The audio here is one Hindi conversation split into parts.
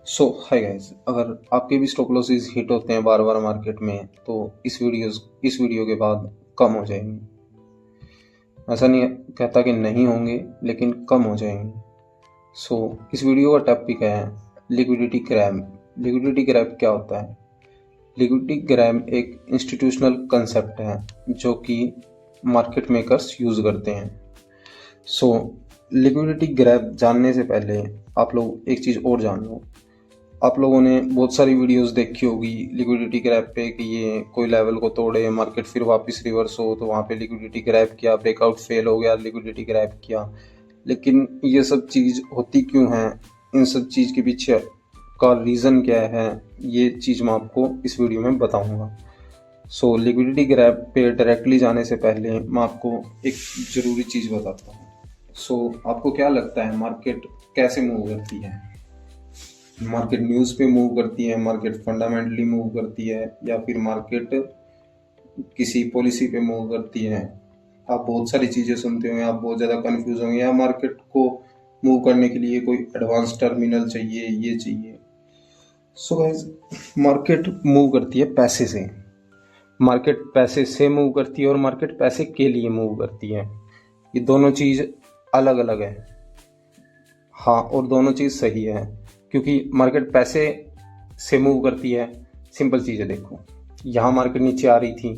हाय गाइस, अगर आपके भी स्टॉप लॉसेस हिट होते हैं बार बार मार्केट में तो इस वीडियो के बाद कम हो जाएंगे। ऐसा नहीं कहता कि नहीं होंगे, लेकिन कम हो जाएंगे। इस वीडियो का टॉपिक है लिक्विडिटी क्रैम्प। लिक्विडिटी क्रैम्प क्या होता है? लिक्विडिटी क्रैम्प एक इंस्टीट्यूशनल कंसेप्ट है जो कि मार्केट मेकर्स यूज करते हैं। लिक्विडिटी क्रैम्प जानने से पहले आप लोग एक चीज़ और जान लो। आप लोगों ने बहुत सारी वीडियोस देखी होगी लिक्विडिटी क्रैप पे कि ये कोई लेवल को तोड़े, मार्केट फिर वापस रिवर्स हो तो वहाँ पे लिक्विडिटी क्रैप किया, ब्रेकआउट फेल हो गया, लिक्विडिटी क्रैप किया। लेकिन ये सब चीज़ होती क्यों है, इन सब चीज़ के पीछे का रीज़न क्या है, ये चीज़ मैं आपको इस वीडियो में बताऊँगा। लिक्विडिटी क्रैप पे डायरेक्टली जाने से पहले मैं आपको एक ज़रूरी चीज़ बताता हूँ। आपको क्या लगता है मार्केट कैसे मूव करती है? मार्केट न्यूज़ पे मूव करती है, मार्केट फंडामेंटली मूव करती है, या फिर मार्केट किसी पॉलिसी पे मूव करती है? आप बहुत सारी चीज़ें सुनते होंगे, आप बहुत ज़्यादा कंफ्यूज होंगे, या मार्केट को मूव करने के लिए कोई एडवांस टर्मिनल चाहिए, ये चाहिए। गाइस, मार्केट मूव करती है पैसे से। मार्केट पैसे से मूव करती है और मार्केट पैसे के लिए मूव करती है। ये दोनों चीज़ अलग अलग है। हाँ, और दोनों चीज़ सही है, क्योंकि मार्केट पैसे से मूव करती है। सिंपल चीज़ है, देखो यहाँ मार्केट नीचे आ रही थी,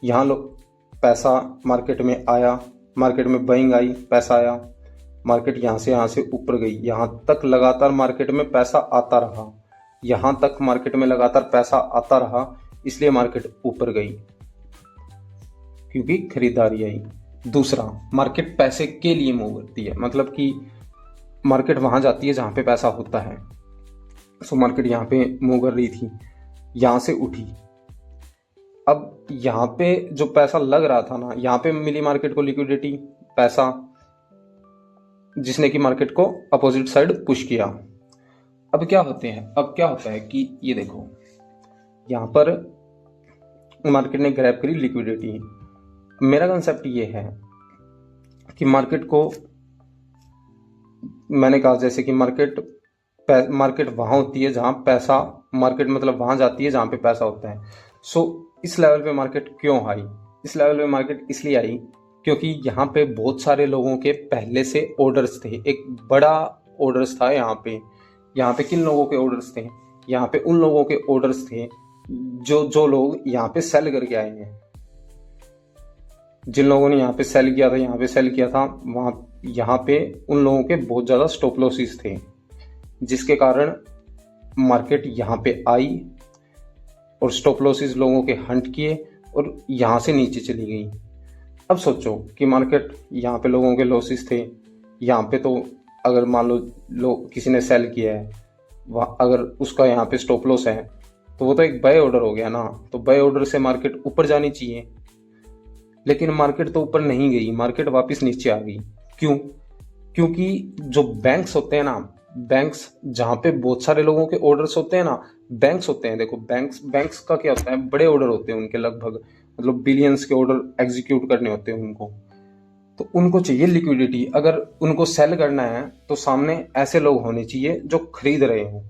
यहाँ लोग पैसा मार्केट में आया, मार्केट में बाइंग आई, पैसा आया, मार्केट यहाँ से ऊपर गई, यहाँ तक लगातार मार्केट में पैसा आता रहा, यहाँ तक मार्केट में लगातार पैसा आता रहा, इसलिए मार्केट ऊपर गई क्योंकि खरीदारी आई। दूसरा, मार्केट पैसे के लिए मूव करती है, मतलब कि मार्केट वहां जाती है जहां पे पैसा होता है। मार्केट यहाँ पे मूव कर रही थी, यहाँ से उठी। अब यहाँ पे जो पैसा लग रहा था ना, यहाँ पे मिली मार्केट को लिक्विडिटी, पैसा, जिसने कि मार्केट को अपोजिट साइड पुश किया। अब क्या होता है कि ये देखो, यहाँ पर मार्केट ने ग्रैब करी लिक्विडिटी। मेरा कंसेप्ट ये है कि मार्केट को, मैंने कहा जैसे कि मार्केट वहां होती है जहां पैसा, मार्केट मतलब वहां जाती है जहां पे पैसा होता है। इस लेवल पे मार्केट क्यों आई? इस लेवल पे मार्केट इसलिए आई क्योंकि यहाँ पे बहुत सारे लोगों के पहले से ऑर्डर्स थे, एक बड़ा ऑर्डर्स था यहाँ पे किन लोगों के ऑर्डर्स थे? यहाँ पे उन लोगों के ऑर्डर्स थे जो लोग यहाँ पे सेल करके आए हैं। जिन लोगों ने यहाँ पे सेल किया था वहां, यहाँ पे उन लोगों के बहुत ज़्यादा स्टॉप लॉसेस थे, जिसके कारण मार्केट यहाँ पे आई और स्टॉप लॉसेस लोगों के हंट किए और यहाँ से नीचे चली गई। अब सोचो कि मार्केट यहाँ पे लोगों के लॉसेस थे, यहाँ पे तो अगर मान लो किसी ने सेल किया है, अगर उसका यहाँ पे स्टॉप लॉस है तो वो तो एक बाय ऑर्डर हो गया ना। तो बाय ऑर्डर से मार्केट ऊपर जानी चाहिए, लेकिन मार्केट तो ऊपर नहीं गई, मार्केट वापस नीचे आ गई। क्यों? क्योंकि जो बैंक्स होते हैं ना, बैंक्स जहाँ पे बहुत सारे लोगों के ऑर्डर्स होते हैं ना, बैंक्स होते हैं, देखो बैंक्स का क्या होता है, बड़े ऑर्डर होते हैं उनके, लगभग मतलब बिलियंस के ऑर्डर एग्जीक्यूट करने होते हैं उनको। तो उनको चाहिए लिक्विडिटी। अगर उनको सेल करना है तो सामने ऐसे लोग होने चाहिए जो खरीद रहे हो।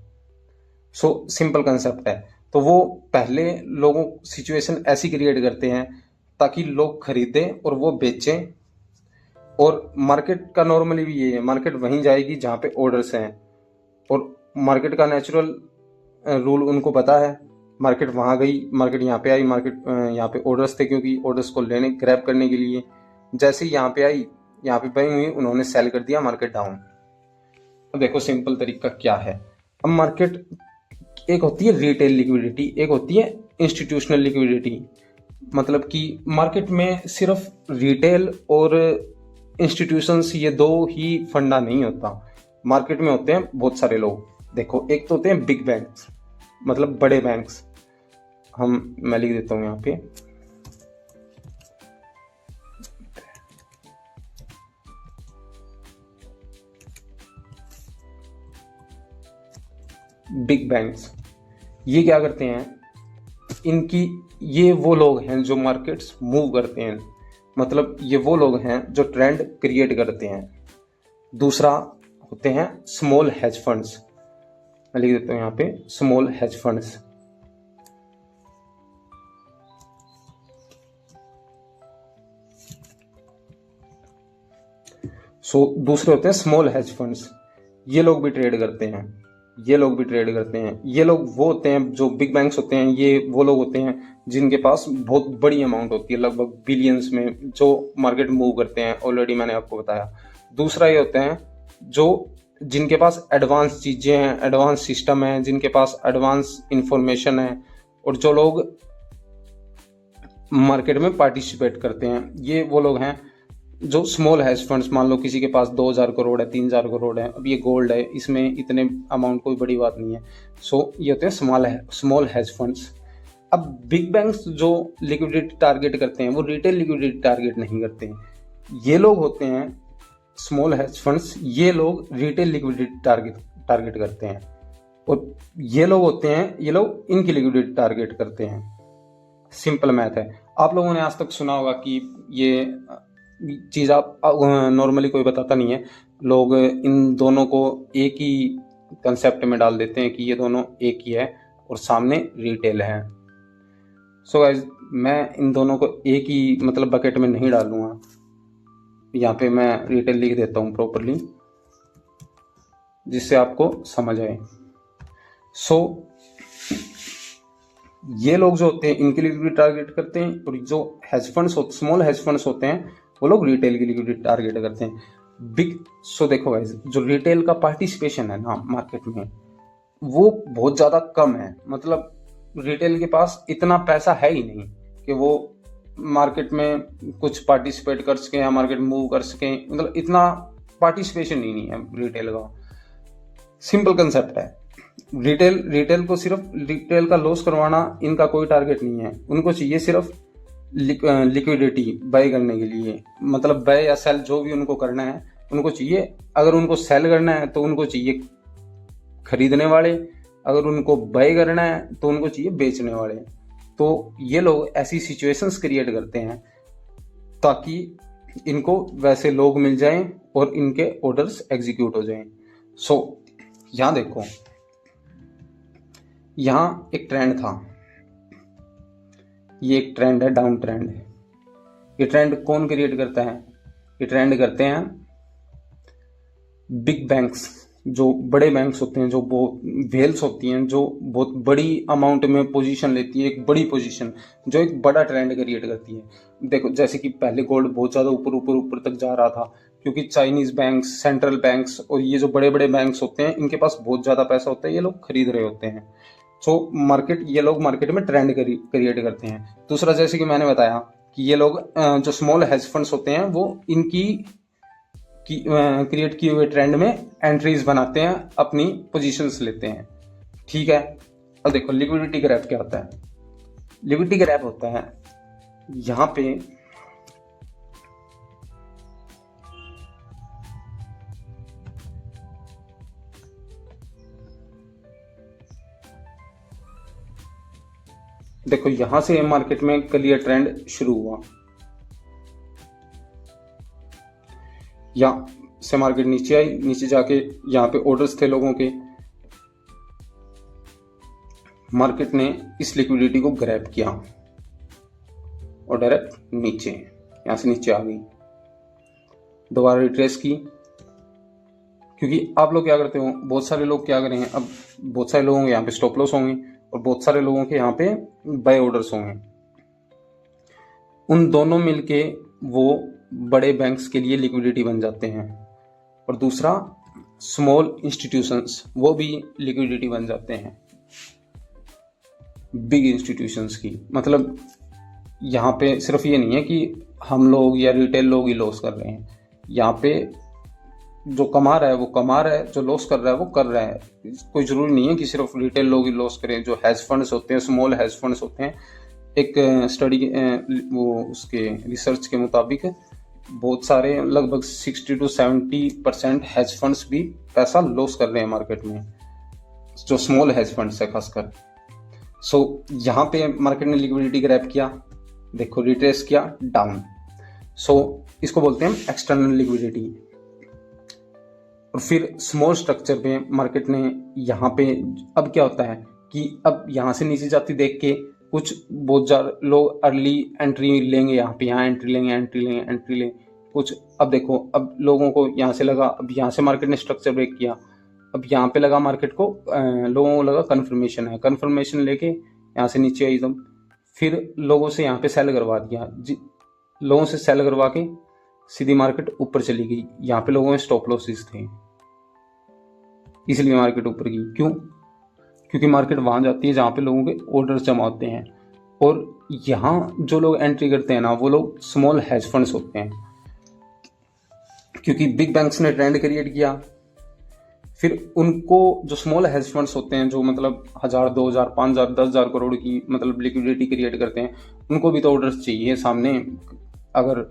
सिंपल कंसेप्ट है। तो वो पहले लोगों सिचुएशन ऐसी क्रिएट करते हैं ताकि लोग खरीदें और वो बेचें। और मार्केट का नॉर्मली भी ये है, मार्केट वहीं जाएगी जहाँ पे ऑर्डर्स हैं, और मार्केट का नेचुरल रूल उनको पता है। मार्केट वहाँ गई, मार्केट यहाँ पे आई, मार्केट यहाँ पे ऑर्डर्स थे, क्योंकि ऑर्डर्स को लेने, ग्रैब करने के लिए। जैसे ही यहाँ पे आई, यहाँ पे बाइंग हुई, उन्होंने सेल कर दिया, मार्केट डाउन। अब देखो सिंपल तरीका क्या है। अब मार्केट, एक होती है रिटेल लिक्विडिटी, एक होती है इंस्टीट्यूशनल लिक्विडिटी। मतलब कि मार्केट में सिर्फ रिटेल और इंस्टीट्यूशंस, ये दो ही फंडा नहीं होता। मार्केट में होते हैं बहुत सारे लोग। देखो, एक तो होते हैं बिग बैंक्स, मतलब बड़े बैंक्स। मैं लिख देता हूं यहाँ पे, बिग बैंक्स। ये क्या करते हैं, ये वो लोग हैं जो मार्केट्स मूव करते हैं, मतलब ये वो लोग हैं जो ट्रेंड क्रिएट करते हैं। दूसरा होते हैं स्मॉल हेज फंड्स। मैं लिख देता हूँ यहाँ पे स्मॉल हेज फंड्स। दूसरे होते हैं स्मॉल हेज फंड्स। ये लोग भी ट्रेड करते हैं, ये लोग वो होते हैं जो बिग बैंक्स होते हैं। ये वो लोग होते हैं जिनके पास बहुत बड़ी अमाउंट होती है, लगभग बिलियंस में, जो मार्केट मूव करते हैं। ऑलरेडी मैंने आपको बताया। दूसरा ये होते हैं जो जिनके पास एडवांस चीजें हैं, एडवांस सिस्टम है, जिनके पास एडवांस इंफॉर्मेशन है, और जो लोग मार्केट में पार्टिसिपेट करते हैं। ये वो लोग हैं जो स्मॉल हेज फंड्स। मान लो किसी के पास 2000 करोड़ है, 3000 करोड़ है, अब ये गोल्ड है, इसमें इतने अमाउंट कोई बड़ी बात नहीं है। ये होते हैं स्मॉल हेज फंड्स। अब बिग बैंक्स जो लिक्विडिटी टारगेट करते हैं वो रिटेल लिक्विडिटी टारगेट नहीं करते हैं। ये लोग होते हैं स्मॉल हेज फंड्स, ये लोग रिटेल लिक्विडिटी टारगेट करते हैं। और ये लोग होते हैं, ये लोग इनकी लिक्विडिटी टारगेट करते हैं। सिंपल मैथ है। आप लोगों ने आज तक सुना होगा कि ये चीज़ आप नॉर्मली कोई बताता नहीं है। लोग इन दोनों को एक ही कंसेप्ट में डाल देते हैं कि ये दोनों एक ही है और सामने रिटेल है। सो गाइस, मैं इन दोनों को एक ही मतलब बकेट में नहीं डालूंगा। यहाँ पे मैं रिटेल लिख देता हूँ प्रॉपरली, जिससे आपको समझ आए। ये लोग जो होते हैं इनकी लिक्विडिटी टारगेट करते हैं, और जो hedge funds small hedge funds होते हैं वो लोग रिटेल की लिक्विडिटी टारगेट करते हैं। देखो गाइस, जो रिटेल का पार्टिसिपेशन है ना मार्केट में, वो बहुत ज्यादा कम है। मतलब रिटेल के पास इतना पैसा है ही नहीं कि वो मार्केट में कुछ पार्टिसिपेट कर सके या मार्केट मूव कर सके। मतलब इतना पार्टिसिपेशन ही नहीं है रिटेल का। सिंपल कंसेप्ट है। रिटेल को सिर्फ रिटेल का लॉस करवाना इनका कोई टारगेट नहीं है। उनको चाहिए सिर्फ लिक्विडिटी बाय करने के लिए। मतलब बाय या सेल जो भी उनको करना है, उनको चाहिए। अगर उनको सेल करना है तो उनको चाहिए खरीदने वाले, अगर उनको बाय करना है तो उनको चाहिए बेचने वाले। तो ये लोग ऐसी सिचुएशंस क्रिएट करते हैं ताकि इनको वैसे लोग मिल जाएं और इनके ऑर्डर्स एग्जीक्यूट हो जाएं। यहाँ देखो, यहाँ एक ट्रेंड था। ये एक ट्रेंड है, डाउन ट्रेंड है। ये ट्रेंड कौन क्रिएट करता है? ये ट्रेंड करते हैं बिग बैंक्स, जो बड़े बैंक्स होते हैं, जो वेल्स होती हैं, जो बहुत बड़ी अमाउंट में पोजीशन लेती है, एक बड़ी पोजीशन जो एक बड़ा ट्रेंड क्रिएट करती है। देखो, जैसे कि पहले गोल्ड बहुत ज्यादा ऊपर तक जा रहा था, क्योंकि चाइनीज बैंक्स, सेंट्रल बैंक्स और ये जो बड़े बड़े बैंक्स होते हैं, इनके पास बहुत ज्यादा पैसा होता है, ये लोग खरीद रहे होते हैं। ये लोग मार्केट में ट्रेंड क्रिएट करते हैं। दूसरा, जैसे कि मैंने बताया कि ये लोग जो स्मॉल हेज फंड्स होते हैं वो इनकी क्रिएट किए हुए ट्रेंड में एंट्रीज बनाते हैं, अपनी पोजीशंस लेते हैं। ठीक है। अब देखो लिक्विडिटी ग्रैप क्या होता है। लिक्विडिटी ग्रैप होता है यहाँ पे देखो, यहां से मार्केट में कल ये ट्रेंड शुरू हुआ। यहां से मार्केट नीचे आई, नीचे जाके यहाँ पे ऑर्डर्स थे लोगों के। मार्केट ने इस लिक्विडिटी को ग्रैब किया और डायरेक्ट नीचे, यहां से नीचे आ गई, दोबारा रिट्रेस की। क्योंकि आप लोग क्या करते हो, बहुत सारे लोग क्या करेंगे, अब बहुत सारे लोगों के यहाँ पे स्टॉप लॉस होंगे और बहुत सारे लोगों के यहाँ पे बाय ऑर्डर्स होंगे। उन दोनों मिलके वो बड़े बैंक्स के लिए लिक्विडिटी बन जाते हैं। और दूसरा, स्मॉल इंस्टीट्यूशंस, वो भी लिक्विडिटी बन जाते हैं बिग इंस्टीट्यूशंस की। मतलब यहाँ पे सिर्फ ये नहीं है कि हम लोग या रिटेल लोग ही लॉस कर रहे हैं। यहाँ पे जो कमा रहा है वो कमा रहा है, जो लॉस कर रहा है वो कर रहा है। कोई जरूरी नहीं है कि सिर्फ रिटेल लोग ही लॉस करें। जो हेज फंड्स होते हैं, स्मॉल हेज फंड्स होते हैं, एक स्टडी वो उसके रिसर्च के मुताबिक बहुत सारे, लगभग 60 to 70% हेज फंड्स भी पैसा लॉस कर रहे हैं मार्केट में, जो स्मॉल हेज फंड्स है खासकर। यहाँ पे मार्केट ने लिक्विडिटी ग्रैब किया, देखो रिट्रेस किया डाउन। इसको बोलते हैं एक्सटर्नल लिक्विडिटी। और फिर स्मॉल स्ट्रक्चर पे मार्केट ने यहाँ पे, अब क्या होता है कि अब यहाँ से नीचे जाती देख के कुछ बहुत ज़्यादा लोग अर्ली एंट्री लेंगे, यहाँ एंट्री लेंगे कुछ। अब देखो, अब लोगों को यहाँ से लगा, अब यहाँ से मार्केट ने स्ट्रक्चर ब्रेक किया, अब यहाँ पे लगा मार्केट को, लोगों को लगा कन्फर्मेशन लेके यहाँ से नीचे आई एकदम, फिर लोगों से यहाँ पे सेल करवा दिया, लोगों से सेल करवा के सीधी मार्केट ऊपर चली गई। यहाँ पे लोगों में स्टॉप लॉसेस थे, इसलिए मार्केट ऊपर गई। क्यों? क्योंकि मार्केट वहां जाती है जहां पे लोगों के ऑर्डर्स जमा होते हैं, और यहाँ जो लोग एंट्री करते हैं ना, वो लोग स्मॉल हेज फंड्स होते हैं, क्योंकि बिग बैंक्स ने ट्रेंड क्रिएट किया। फिर उनको जो स्मॉल हेज फंड्स होते हैं, जो मतलब 1000, 2000, 5000, 10,000 करोड़ की मतलब लिक्विडिटी क्रिएट करते हैं, उनको भी तो ऑर्डर्स चाहिए सामने अगर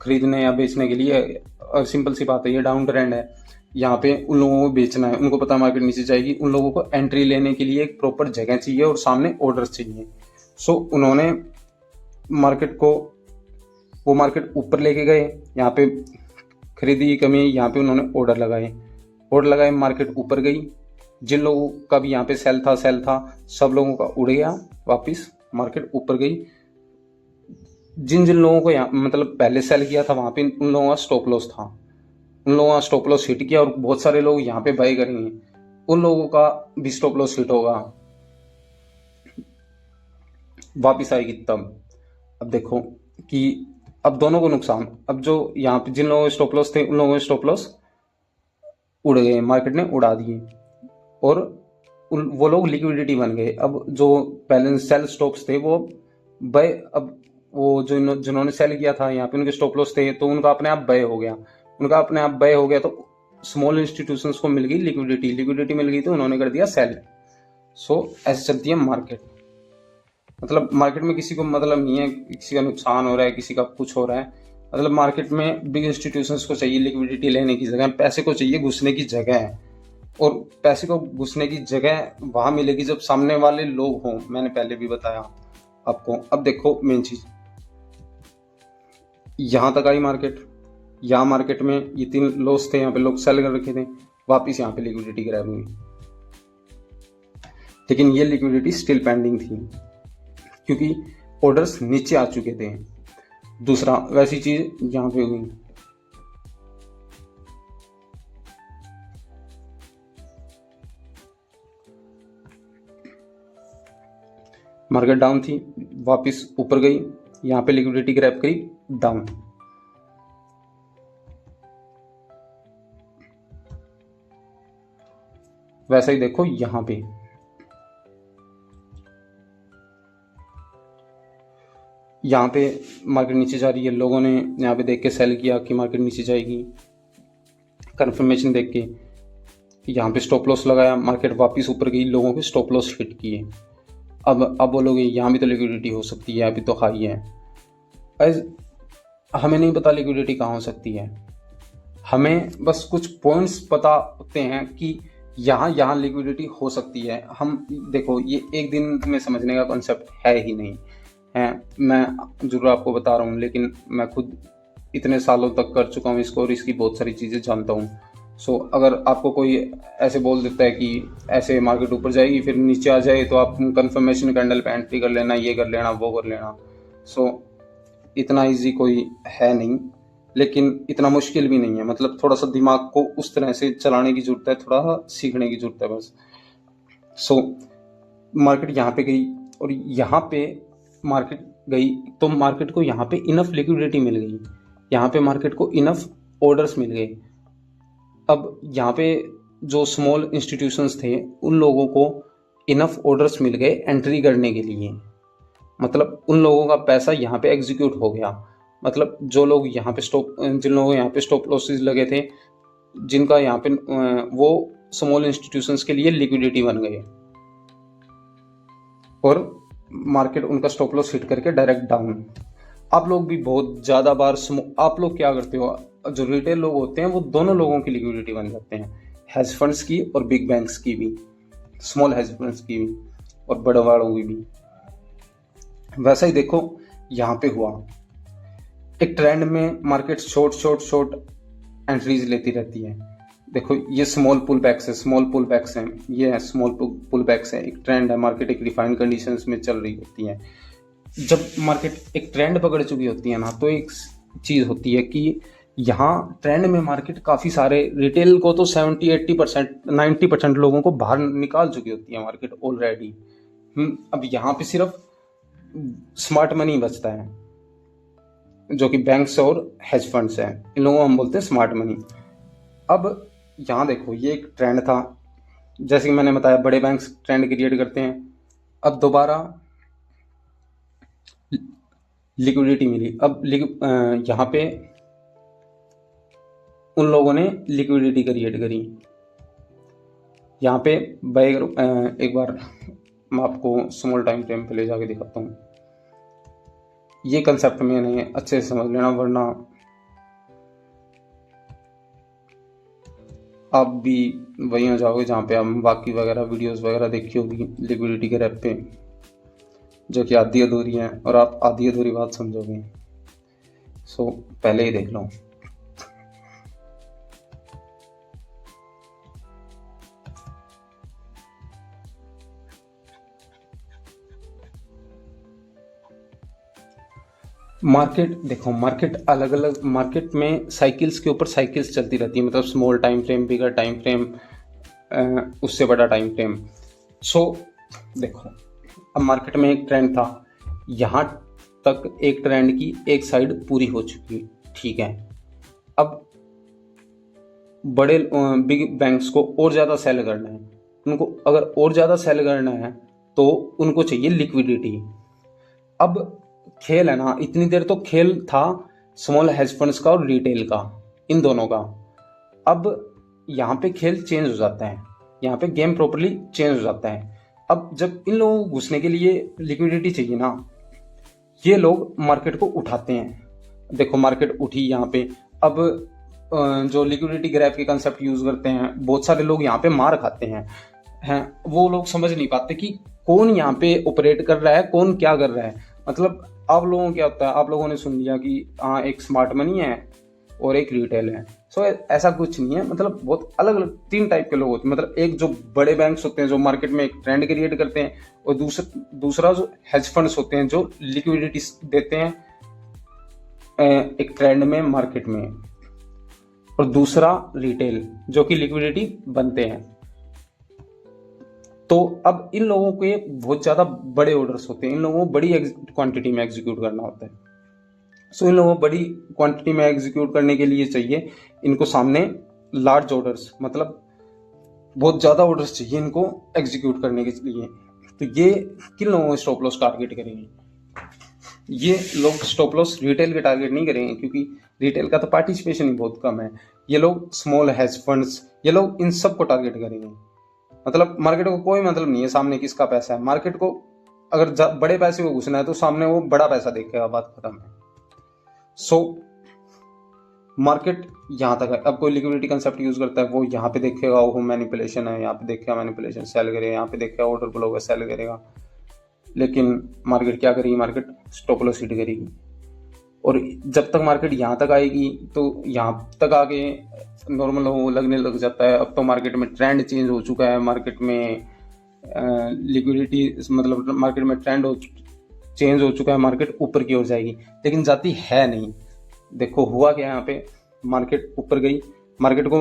खरीदने या बेचने के लिए। सिंपल सी बात है, ये डाउन ट्रेंड है, यहाँ पे उन लोगों को बेचना है, उनको पता है मार्केट नीचे जाएगी, उन लोगों को एंट्री लेने के लिए एक प्रॉपर जगह चाहिए और सामने ऑर्डर्स चाहिए। सो उन्होंने मार्केट को, वो मार्केट ऊपर लेके गए, यहाँ पे खरीदी की कमी है, यहाँ पे उन्होंने ऑर्डर लगाए, मार्केट ऊपर गई। जिन लोगों का भी यहाँ पे सेल था, सब लोगों का उड़ गया वापिस, मार्केट ऊपर गई। जिन लोगों को यहाँ मतलब पहले सेल किया था, वहां पे उन लोगों का स्टॉप लॉस था, उन लोगों का स्टॉप लॉस हिट किया, और बहुत सारे लोग यहाँ पे बाय करेंगे, उन लोगों का भी स्टॉप लॉस हिट होगा, वापिस आएगी तब। अब देखो कि अब दोनों को नुकसान, अब जो यहाँ पे जिन लोगों के स्टॉप लॉस थे, उन लोगों के स्टॉप लॉस उड़ गए, मार्केट ने उड़ा दिए, और वो लोग लिक्विडिटी बन गए। अब जो पहले सेल स्टॉप्स थे वो बाय, अब वो जो जिन्होंने सेल किया था, यहाँ पे उनके स्टॉप लॉस थे, तो उनका अपने आप बाय हो गया, तो स्मॉल इंस्टीट्यूशंस को मिल गई लिक्विडिटी मिल गई, तो उन्होंने कर दिया सेल। सो ऐसे चलती है मार्केट। मतलब मार्केट में किसी को मतलब नहीं है किसी का नुकसान हो रहा है, किसी का कुछ हो रहा है, मतलब मार्केट में बिग इंस्टीट्यूशंस को चाहिए लिक्विडिटी लेने की जगह, पैसे को चाहिए घुसने की जगह है, और पैसे को घुसने की जगह वहां मिलेगी जब सामने वाले लोग हों। मैंने पहले भी बताया आपको। अब देखो मेन चीज, यहां तक आई मार्केट, यहाँ मार्केट में ये 3 लॉस थे, यहाँ पे लोग सेल कर रखे थे, वापिस यहाँ पे लिक्विडिटी ग्रैब हुई, लेकिन ये लिक्विडिटी स्टिल पेंडिंग थी क्योंकि ऑर्डर्स नीचे आ चुके थे। दूसरा वैसी चीज यहाँ पे हुई, मार्केट डाउन थी, वापस ऊपर गई, यहाँ पे लिक्विडिटी ग्रैब करी, डाउन। वैसा ही देखो यहाँ पे, यहाँ पे मार्केट नीचे जा रही है, लोगों ने यहाँ पे देख के सेल किया कि मार्केट नीचे जाएगी, कंफर्मेशन देख के यहाँ पे स्टॉप लॉस लगाया, मार्केट वापस ऊपर गई, लोगों के स्टॉप लॉस हिट किए। अब बोलोगे यहाँ भी तो लिक्विडिटी हो सकती है, यहाँ भी तो हाई है। हमें नहीं पता लिक्विडिटी कहाँ हो सकती है, हमें बस कुछ पॉइंट्स पता होते हैं कि यहाँ लिक्विडिटी हो सकती है। हम देखो, ये एक दिन में समझने का कॉन्सेप्ट है ही नहीं है। मैं जरूर आपको बता रहा हूँ, लेकिन मैं खुद इतने सालों तक कर चुका हूँ इसको, और इसकी बहुत सारी चीज़ें जानता हूँ। सो अगर आपको कोई ऐसे बोल देता है कि ऐसे मार्केट ऊपर जाएगी फिर नीचे आ जाए, तो आप कंफर्मेशन कैंडल पे एंट्री कर लेना, ये कर लेना, वो कर लेना। सो इतना इजी कोई है नहीं, लेकिन इतना मुश्किल भी नहीं है। मतलब थोड़ा सा दिमाग को उस तरह से चलाने की जरूरत है, थोड़ा सा सीखने की जरूरत है बस। सो मार्केट यहाँ पे गई, और यहाँ पे मार्केट गई तो मार्केट को यहाँ पे इनफ लिक्विडिटी मिल गई, यहाँ पे मार्केट को इनफ ऑर्डर्स मिल गए। अब यहाँ पे जो स्मॉल इंस्टीट्यूशंस थे, उन लोगों को इनफ ऑर्डर्स मिल गए एंट्री करने के लिए। मतलब उन लोगों का पैसा यहाँ पे एग्जीक्यूट हो गया। मतलब जो लोग यहाँ पे जिन लोगों को यहाँ पे स्टॉप लॉसेस लगे थे, जिनका यहाँ पे वो स्मॉल इंस्टीट्यूशंस के लिए लिक्विडिटी बन गए, और मार्केट उनका स्टॉप लॉस हिट करके डायरेक्ट डाउन। आप लोग भी बहुत ज़्यादा बार आप लोग क्या करते हो, जो रिटेल लोग होते हैं वो दोनों लोगों की लिक्विडिटी बन जाते हैं, हेज फंड्स की और बिग बैंक्स की भी, स्मॉल हेज फंड्स की भी और बड़े वालों की भी। वैसा ही देखो यहाँ पे हुआ, एक ट्रेंड में मार्केट शॉर्ट एंट्रीज लेती रहती है। देखो ये स्मॉल पुल बैक्स है, स्मॉल पुल बैक्स हैं, ये है स्मॉल पुल बैक्स है। एक ट्रेंड है, मार्केट एक रिफाइंड कंडीशंस में चल रही होती है। जब मार्केट एक ट्रेंड पकड़ चुकी होती है ना, तो एक चीज़ होती है कि यहाँ ट्रेंड में मार्केट काफ़ी सारे रिटेल को तो 70-80% 90% लोगों को बाहर निकाल चुकी होती है मार्केट ऑलरेडी। अब यहाँ पे सिर्फ स्मार्ट मनी बचता है, जो कि बैंक्स और हेज फंड्स हैं। इन लोगों को हम बोलते हैं स्मार्ट मनी। अब यहाँ देखो, ये एक ट्रेंड था, जैसे कि मैंने बताया बड़े बैंक्स ट्रेंड क्रिएट करते हैं। अब दोबारा लिक्विडिटी मिली। अब यहाँ पे उन लोगों ने लिक्विडिटी क्रिएट करी। यहाँ पे एक बार मैं आपको स्मॉल टाइम फ्रेम पे ले जाके दिखाता हूँ। ये कंसेप्ट मैंने अच्छे से समझ लेना, वरना आप भी वहीं हो जाओगे जहाँ पे हम बाकी वगैरह वीडियोस वगैरह देखी होगी लिक्विडिटी के रैप पे, जो कि आधी अधूरी हैं और आप आधी अधूरी बात समझोगे। सो पहले ही देख लो। मार्केट देखो, मार्केट अलग अलग, मार्केट में साइकिल्स के ऊपर साइकिल्स चलती रहती है, मतलब स्मॉल टाइम फ्रेम, बिगर टाइम फ्रेम, उससे बड़ा टाइम फ्रेम। सो देखो, अब मार्केट में एक ट्रेंड था, यहाँ तक एक ट्रेंड की एक साइड पूरी हो चुकी, ठीक है। अब बड़े बिग बैंक्स को और ज़्यादा सेल करना है, उनको अगर और ज़्यादा सेल करना है तो उनको चाहिए लिक्विडिटी। अब खेल है ना, इतनी देर तो खेल था स्मॉल हेज फंड्स का और रिटेल का, इन दोनों का। अब यहाँ पे खेल चेंज हो जाता है, यहाँ पे गेम प्रॉपर्ली चेंज हो जाता है। अब जब इन लोगों को घुसने के लिए लिक्विडिटी चाहिए ना, ये लोग मार्केट को उठाते हैं। देखो मार्केट उठी यहाँ पे। अब जो लिक्विडिटी ग्रैब के कंसेप्ट यूज करते हैं, बहुत सारे लोग यहाँ पे मार खाते हैं। वो लोग समझ नहीं पाते कि कौन यहाँ पे ऑपरेट कर रहा है, कौन क्या कर रहा है। मतलब आप लोगों को क्या होता है, आप लोगों ने सुन लिया कि हाँ एक स्मार्ट मनी है और एक रिटेल है। सो ऐसा कुछ नहीं है। मतलब बहुत अलग अलग 3 टाइप के लोग होते हैं। मतलब एक जो बड़े बैंक्स होते हैं जो मार्केट में एक ट्रेंड क्रिएट करते हैं, और दूसरा जो हेज फंड्स होते हैं जो लिक्विडिटी देते हैं एक ट्रेंड में मार्केट में, और दूसरा रिटेल जो कि लिक्विडिटी बनते हैं। तो अब इन लोगों के बहुत ज़्यादा बड़े ऑर्डर्स होते हैं, इन लोगों को बड़ी क्वांटिटी में एग्जीक्यूट करना होता है। सो इन लोगों को बड़ी क्वांटिटी में एग्जीक्यूट करने के लिए चाहिए इनको सामने लार्ज ऑर्डर्स, मतलब बहुत ज़्यादा ऑर्डर्स चाहिए इनको एग्जीक्यूट करने के लिए। तो ये किन लोगों को स्टॉप लॉस टारगेट करेंगे? ये लोग स्टॉप लॉस रिटेल के टारगेट नहीं करेंगे, क्योंकि रिटेल का तो पार्टिसिपेशन ही बहुत कम है। ये लोग स्मॉल हेज फंड्स, ये लोग इन सब को टारगेट करेंगे। मतलब मार्केट को कोई मतलब नहीं है सामने किसका पैसा है। मार्केट को अगर बड़े पैसे को घुसना है तो सामने वो बड़ा पैसा देखेगा, बात खत्म है। सो मार्केट यहाँ तक है। अब कोई लिक्विडिटी कंसेप्ट यूज करता है, वो यहाँ पे देखेगा वो मैनिपुलेशन है, यहाँ पे देखेगा मैनिपुलेशन सेल करेगा, यहाँ पे देखेगा ऑर्डर फ्लो होगा सेल करेगा। लेकिन मार्केट क्या करेगी? मार्केट स्टॉप लॉस हिट करेगी। और जब तक मार्केट यहाँ तक आएगी तो यहाँ तक आगे नॉर्मल हो लगने लग जाता है। अब तो मार्केट में ट्रेंड चेंज हो चुका है, मार्केट में लिक्विडिटी मतलब मार्केट में ट्रेंड चेंज हो चुका है, मार्केट ऊपर की ओर जाएगी, लेकिन जाती है नहीं। देखो हुआ क्या, यहाँ पे मार्केट ऊपर गई, मार्केट को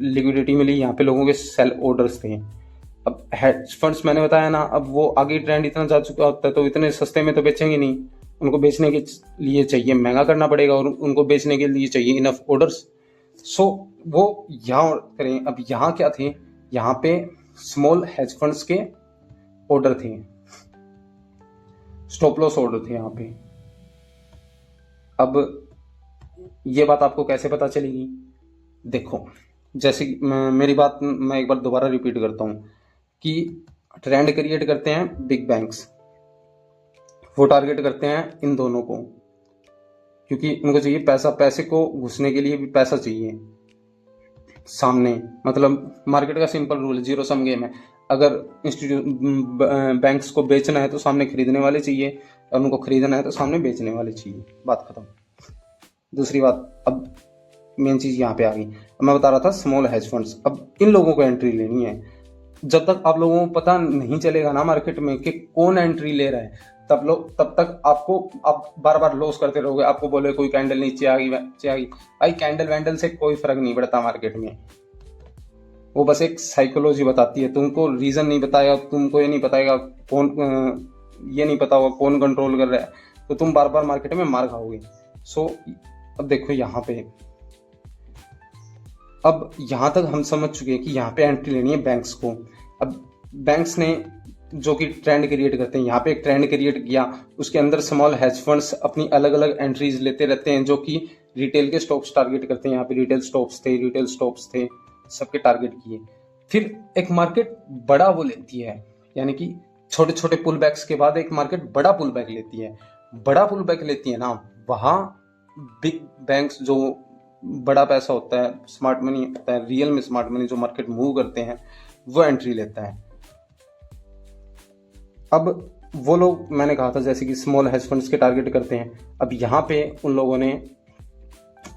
लिक्विडिटी मिली, यहाँ पे लोगों के सेल ऑर्डर्स थे। अब हेज फंड्स मैंने बताया ना, अब वो आगे ट्रेंड इतना जा चुका होता है तो इतने सस्ते में तो बेचेंगे नहीं, उनको बेचने के लिए चाहिए महंगा करना पड़ेगा, और उनको बेचने के लिए चाहिए इनफ ऑर्डर्स। सो वो यहाँ करें। अब यहाँ क्या थे, यहाँ पे स्मॉल हेज फंड्स के ऑर्डर थे, स्टॉप लॉस ऑर्डर थे यहाँ पे। अब ये बात आपको कैसे पता चलेगी? देखो जैसे मेरी बात मैं एक बार दोबारा रिपीट करता हूँ कि ट्रेंड क्रिएट करते हैं बिग बैंक्स, वो टारगेट करते हैं इन दोनों को, क्योंकि उनको चाहिए पैसा, पैसे को घुसने के लिए भी पैसा चाहिए सामने। मतलब मार्केट का सिंपल रूल है, जीरो सम गेम है। अगर बैंक्स को बेचना है तो सामने खरीदने वाले चाहिए, और उनको खरीदना है तो सामने बेचने वाले चाहिए, बात खत्म। दूसरी बात, अब मेन चीज यहाँ पे आ गई। मैं बता रहा था स्मॉल हेज फंड्स, अब इन लोगों को एंट्री लेनी है। जब तक आप लोगों को पता नहीं चलेगा ना मार्केट में कि कौन एंट्री ले रहा है, तब तक आप बार बार लॉस करते रहोगे। आपको बोले कोई कैंडल नीचे आ गई, भाई कैंडल वैंडल से कोई फर्क नहीं पड़ता मार्केट में। वो बस एक साइकोलॉजी बताती है, तुमको रीजन नहीं बताएगा, तुमको ये नहीं बताएगा ये नहीं पता होगा कौन कंट्रोल कर रहा है, तो तुम बार बार मार्केट में मार खाओगे। सो अब देखो यहाँ पे, अब यहां तक हम समझ चुके हैं कि यहाँ पे एंट्री लेनी है बैंक्स को। अब बैंक्स ने जो कि ट्रेंड क्रिएट करते हैं, यहाँ पे एक ट्रेंड क्रिएट किया, उसके अंदर स्मॉल हेज फंड्स अपनी अलग अलग एंट्रीज लेते रहते हैं जो कि रिटेल के स्टॉक्स टारगेट करते हैं। यहाँ पे रिटेल स्टॉक्स थे सबके टारगेट किए। फिर एक मार्केट बड़ा वो लेती है, यानी कि छोटे छोटे पुल बैक्स के बाद एक मार्केट बड़ा पुल बैक लेती है। बड़ा पुल बैक लेती है ना, वहां बिग बैंक्स जो बड़ा पैसा होता है, स्मार्ट मनी होता है, रियल में स्मार्ट मनी जो मार्केट मूव करते हैं, वो एंट्री लेता है। अब वो लोग मैंने कहा था जैसे कि स्मॉल हेज फंड्स के टारगेट करते हैं। अब यहाँ पे उन लोगों ने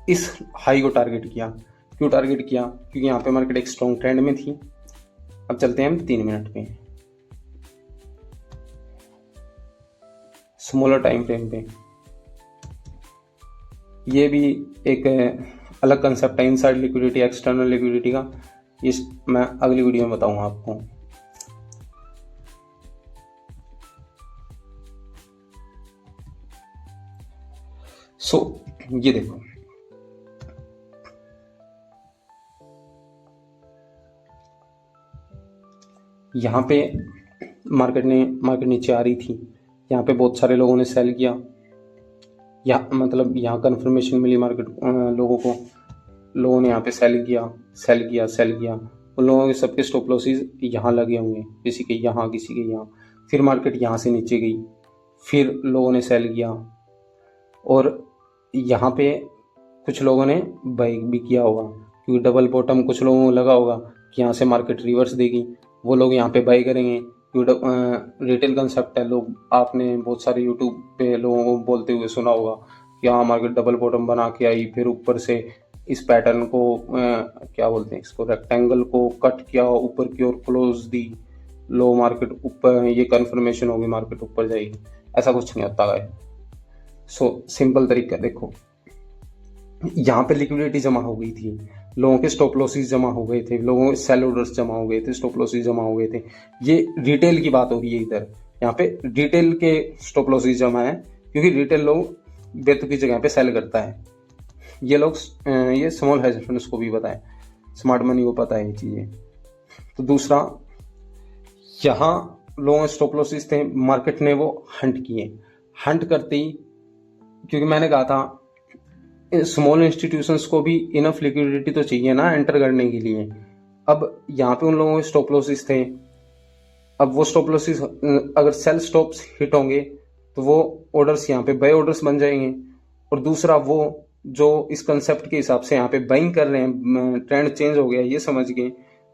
इस हाई को टारगेट किया। क्यों टारगेट किया? क्योंकि यहाँ पे मार्केट एक स्ट्रॉन्ग ट्रेंड में थी। अब चलते हैं हम 3 मिनट पे, स्मॉलर टाइम फ्रेम पे। ये भी एक अलग कंसेप्ट है, इनसाइड लिक्विडिटी, एक्सटर्नल लिक्विडिटी का। इस मैं अगली वीडियो में बताऊंगा आपको। ये देखो, यहाँ पे मार्केट नीचे आ रही थी, यहाँ पे बहुत सारे लोगों ने सेल किया, या मतलब यहाँ कन्फर्मेशन मिली मार्केट लोगों ने यहाँ पे सेल किया। उन लोगों के सबके स्टॉप लॉसेस यहाँ लगे होंगे, किसी के यहाँ, किसी के यहाँ। फिर मार्केट यहाँ से नीचे गई, फिर लोगों ने सेल किया, और यहाँ पे कुछ लोगों ने बाई भी किया होगा, क्योंकि डबल बॉटम कुछ लोगों को लगा होगा कि यहाँ से मार्केट रिवर्स देगी, वो लोग यहाँ पे बाई करेंगे। क्योंकि रिटेल कंसेप्ट है, आपने बहुत सारे यूट्यूब पे लोगों को बोलते हुए सुना होगा कि हाँ मार्केट डबल बॉटम बना के आई, फिर ऊपर से इस पैटर्न को क्या बोलते हैं इसको, रेक्टेंगल को कट किया, ऊपर की ओर क्लोज दी, लो मार्केट ऊपर, ये कंफर्मेशन होगी मार्केट ऊपर जाएगी। ऐसा कुछ नहीं होता है। सिंपल तरीका देखो, यहाँ पे लिक्विडिटी जमा हो गई थी, लोगों के स्टॉप लॉसेस जमा हो गए थे, लोगों के सेल ऑर्डर्स जमा हो गए थे, स्टॉप लॉसेस जमा हो गए थे। ये रिटेल की बात हो रही है इधर, यहाँ पे रिटेल के स्टॉप लॉसेस जमा है, क्योंकि रिटेल लोग बेतुकी जगह पे सेल करता है। ये लोग ये स्मॉल हेज फंड्स को भी पता है, स्मार्ट मनी को पता है ये चीजें। तो दूसरा, यहाँ लोगों के स्टॉप लॉसेस थे, मार्केट ने वो हंट करते ही, क्योंकि मैंने कहा था स्मॉल इंस्टीट्यूशंस को भी इनफ लिक्विडिटी तो चाहिए ना एंटर करने के लिए। अब यहाँ पे उन लोगों के स्टॉप लॉसेस थे, अब वो स्टॉप लॉसेस अगर सेल स्टॉप्स हिट होंगे तो वो ऑर्डर्स यहाँ पे बाय ऑर्डर्स बन जाएंगे। और दूसरा, वो जो इस कंसेप्ट के हिसाब से यहाँ पे बाइंग कर रहे हैं, ट्रेंड चेंज हो गया ये समझ के,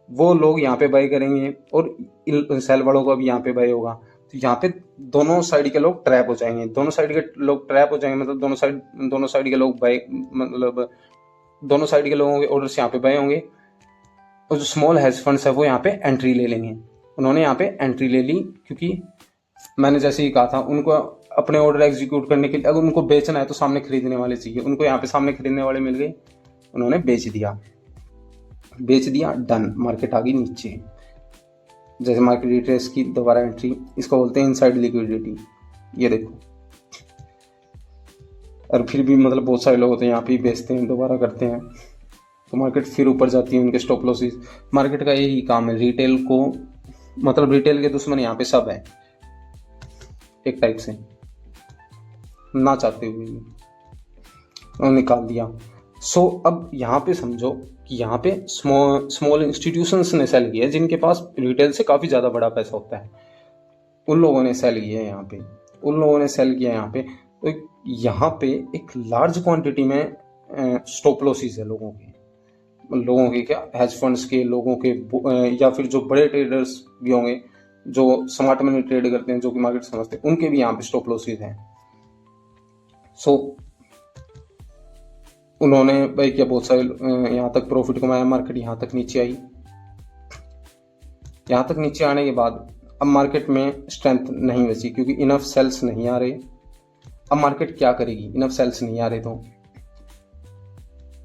वो लोग यहाँ पे बाय करेंगे और सेल वालों का भी यहाँ पे बाय होगा। तो यहाँ पे दोनों साइड के लोग ट्रैप हो जाएंगे, मतलब दोनों साइड के लोग बाय, मतलब दोनों साइड के लोगों के ऑर्डर्स यहाँ पे बाय होंगे, और जो स्मॉल हेज फंड्स है वो यहाँ पे एंट्री ले लेंगे। उन्होंने यहाँ पे एंट्री ले ली, क्योंकि मैंने जैसे ही कहा था, उनको अपने ऑर्डर एग्जीक्यूट करने के लिए अगर उनको बेचना है तो सामने खरीदने वाले चाहिए, उनको यहाँ पे सामने खरीदने वाले मिल गए, उन्होंने बेच दिया, डन, मार्केट आ गई नीचे। जैसे मार्केट रिट्रेस की दोबारा एंट्री, इसको बोलते हैं इनसाइड लिक्विडिटी। ये देखो, और फिर भी मतलब बहुत सारे लोग होते हैं यहाँ पे बेचते हैं, दोबारा करते हैं, तो मार्केट फिर ऊपर जाती है, उनके स्टॉप लॉसेस। मार्केट का यही काम है, रिटेल को, मतलब रिटेल के दुश्मन यहाँ पे सब है एक टाइप से, ना चाहते हुए भी निकाल दिया। अब यहाँ पे समझो कि यहाँ पे स्मॉल इंस्टीट्यूशंस ने सेल किया, जिनके पास रिटेल से काफ़ी ज़्यादा बड़ा पैसा होता है, उन लोगों ने सेल किया यहाँ पे, तो यहाँ पे एक लार्ज क्वांटिटी में स्टॉप लॉसेस है लोगों के क्या, हेज फंड्स के, लोगों के, या फिर जो बड़े ट्रेडर्स भी होंगे जो स्मार्ट मनी ट्रेड करते हैं, जो कि मार्केट समझते हैं, उनके भी यहाँ पे स्टॉप लॉसेस हैं। उन्होंने भाई क्या बहुत सारे यहाँ तक प्रॉफिट कमाया, मार्केट यहाँ तक नीचे आई। यहाँ तक नीचे आने के बाद अब मार्केट में स्ट्रेंथ नहीं बची क्योंकि इनफ सेल्स नहीं आ रहे। अब मार्केट क्या करेगी, इनफ सेल्स नहीं आ रहे तो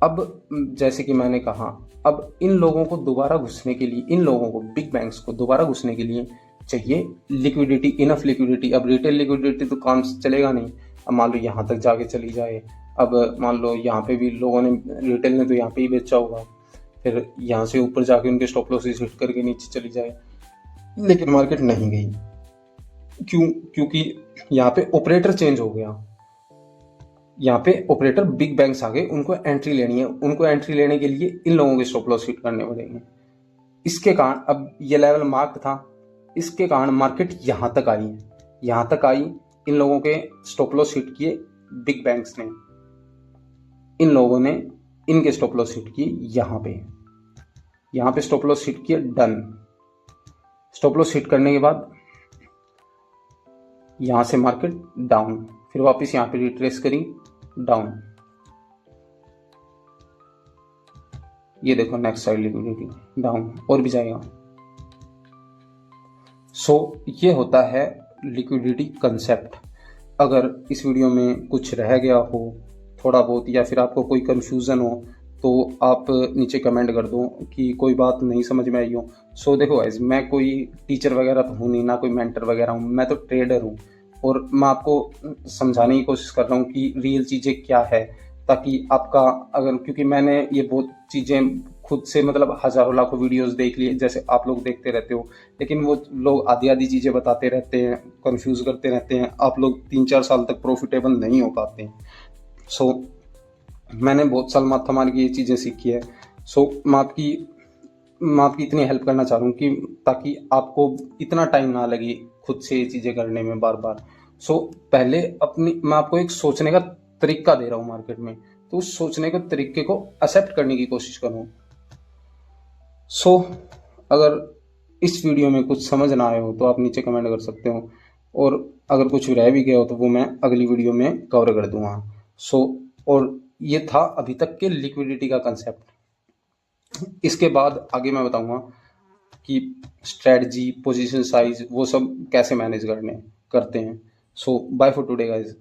अब जैसे कि मैंने कहा, अब इन लोगों को दोबारा घुसने के लिए, इन लोगों को बिग बैंक्स को दोबारा घुसने के लिए चाहिए लिक्विडिटी, इनफ लिक्विडिटी। अब रिटेल लिक्विडिटी तो काम चलेगा नहीं। अब मान लो यहाँ तक जाके चली जाए, अब मान लो यहाँ पे भी लोगों ने, रिटेल ने तो यहाँ पे ही बेचा होगा, फिर यहाँ से ऊपर जाके उनके स्टॉप लॉसेस हिट करके नीचे चली जाए, लेकिन मार्केट नहीं गई। क्यों? क्योंकि यहाँ पे ऑपरेटर चेंज हो गया। यहाँ पे ऑपरेटर बिग बैंक्स आ गए, उनको एंट्री लेनी है। उनको एंट्री लेने के लिए इन लोगों के स्टॉप लॉस हिट करने पड़ेंगे। इसके कारण अब ये लेवल मार्क था, इसके कारण मार्केट यहाँ तक आई है। यहाँ तक आई, इन लोगों के स्टॉप लॉस हिट किए बिग बैंक्स ने, इन लोगों ने इनके स्टॉप लॉस हिट किए यहाँ पे स्टॉप लॉस हिट किए, डन। स्टॉप लॉस हिट करने के बाद यहाँ से मार्केट डाउन, फिर वापस यहाँ पे रिट्रेस करी, डाउन। ये देखो नेक्स्ट साइड लिक्विडिटी डाउन, और भी जाएगा। ये होता है लिक्विडिटी कंसेप्ट। अगर इस वीडियो में कुछ रह गया हो थोड़ा बहुत, या फिर आपको कोई कंफ्यूजन हो, तो आप नीचे कमेंट कर दो कि कोई बात नहीं समझ में आई हो। देखो गाइस, मैं कोई टीचर वगैरह तो हूँ नहीं, ना कोई मेंटर वगैरह हूँ, मैं तो ट्रेडर हूँ। और मैं आपको समझाने की कोशिश कर रहा हूँ कि रियल चीज़ें क्या है, ताकि आपका अगर, क्योंकि मैंने ये बहुत चीज़ें खुद से मतलब हज़ारों लाखों वीडियोस देख लिए, जैसे आप लोग देखते रहते हो, लेकिन वो लोग आधी आधी चीज़ें बताते रहते हैं, कंफ्यूज करते रहते हैं। आप लोग 3-4 साल तक प्रॉफिटेबल नहीं हो पाते हैं। मैंने बहुत साल माथा मार के ये चीज़ें सीखी है। मैं आपकी इतनी हेल्प करना चाह रहा हूँ कि ताकि आपको इतना टाइम ना लगे खुद से ये चीज़ें करने में बार बार। पहले मैं आपको एक सोचने का तरीका दे रहा हूँ मार्केट में, तो उस सोचने के तरीके को एक्सेप्ट करने की कोशिश करूँ। अगर इस वीडियो में कुछ समझ ना आए हो तो आप नीचे कमेंट कर सकते हो, और अगर कुछ रह भी गया हो तो वो मैं अगली वीडियो में कवर कर दूंगा। और ये था अभी तक के लिक्विडिटी का कंसेप्ट। इसके बाद आगे मैं बताऊंगा कि स्ट्रेटजी, पोजीशन साइज, वो सब कैसे मैनेज करते हैं। Bye for today guys.